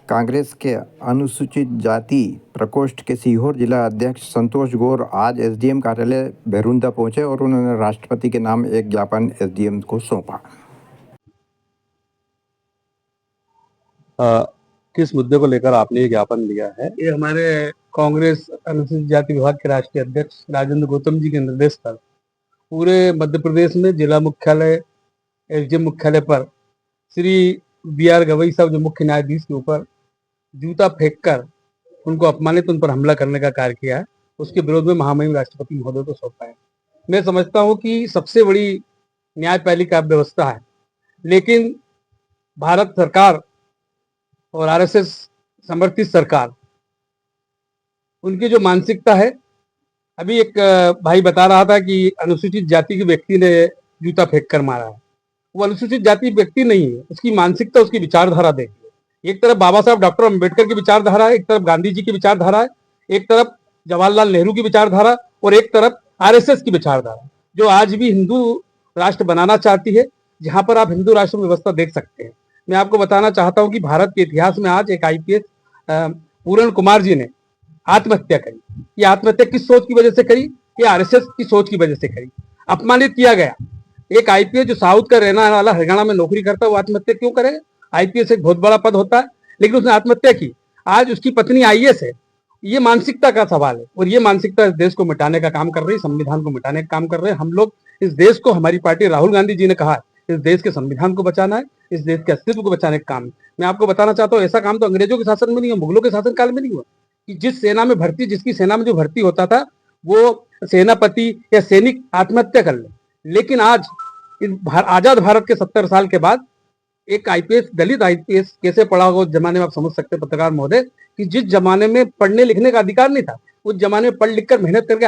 कांग्रेस के अनुसूचित जाति प्रकोष्ठ के सीहोर जिला अध्यक्ष संतोष गौर आज एसडीएम कार्यालय भैरुंदा पहुंचे और उन्होंने राष्ट्रपति के नाम एक ज्ञापन एसडीएम को सौंपा। किस मुद्दे को लेकर आपने ये ज्ञापन दिया है? ये हमारे कांग्रेस अनुसूचित जाति विभाग के राष्ट्रीय अध्यक्ष राजेंद्र गौतम जी के निर्देश पर पूरे मध्य प्रदेश में जिला मुख्यालय एसडीएम मुख्यालय पर श्री बी.आर. गवई साहब जो मुख्य न्यायाधीश के ऊपर जूता फेंककर उनको अपमानित, उन पर हमला करने का कार्य किया है, उसके विरोध में महामहिम राष्ट्रपति महोदय को सौंपा है। मैं समझता हूं कि सबसे बड़ी न्यायपालिका व्यवस्था है, लेकिन भारत सरकार और आरएसएस समर्थित सरकार, उनकी जो मानसिकता है, अभी एक भाई बता रहा था कि अनुसूचित जाति के व्यक्ति ने जूता फेंक कर मारा है। वो अनुसूचित जाति व्यक्ति नहीं है, उसकी मानसिकता, उसकी विचारधारा देखिए। एक तरफ बाबा साहब डॉक्टर अंबेडकर की विचारधारा है, एक तरफ गांधी जी की विचारधारा है, एक तरफ जवाहरलाल नेहरू की विचारधारा और एक तरफ आरएसएस की विचारधारा, जो आज भी हिंदू राष्ट्र बनाना चाहती है, जहां पर आप हिंदू राष्ट्र व्यवस्था देख सकते हैं। मैं आपको बताना चाहता हूं कि भारत के इतिहास में आज एक आईपीएस पूरण कुमार जी ने आत्महत्या करी। ये आत्महत्या किस सोच की वजह से करी? ये आरएसएस की सोच की वजह से करी। अपमानित किया गया। एक आईपीएस जो साउथ का रहने वाला, हरियाणा में नौकरी करता है, वो आत्महत्या क्यों करेगा? आईपीएस एक बहुत बड़ा पद होता है, लेकिन उसने आत्महत्या की। आज उसकी पत्नी आईएएस है। ये मानसिकता का सवाल है, और ये मानसिकता इस देश को मिटाने का काम कर रही है, संविधान को मिटाने का काम कर रहे हैं। हम लोग इस देश को, हमारी पार्टी राहुल गांधी जी ने कहा है, इस देश के संविधान को बचाना है, इस देश के अस्तित्व को बचाने का काम। मैं आपको बताना चाहता हूँ, ऐसा काम तो अंग्रेजों के शासन में नहीं हुआ, मुगलों के शासन काल में नहीं हुआ, कि जिस सेना में भर्ती, जिसकी सेना में जो भर्ती होता था, वो सेनापति या सैनिक आत्महत्या कर ले। लेकिन आज आजाद भारत के 70 साल के बाद एक आईपीएस, दलित आईपीएस कैसे पढ़ा होगा उस जमाने में, आप समझ सकते हैं पत्रकार महोदय, कि जिस जमाने में पढ़ने लिखने का अधिकार नहीं था, उस जमाने में पढ़ लिख कर मेहनत करके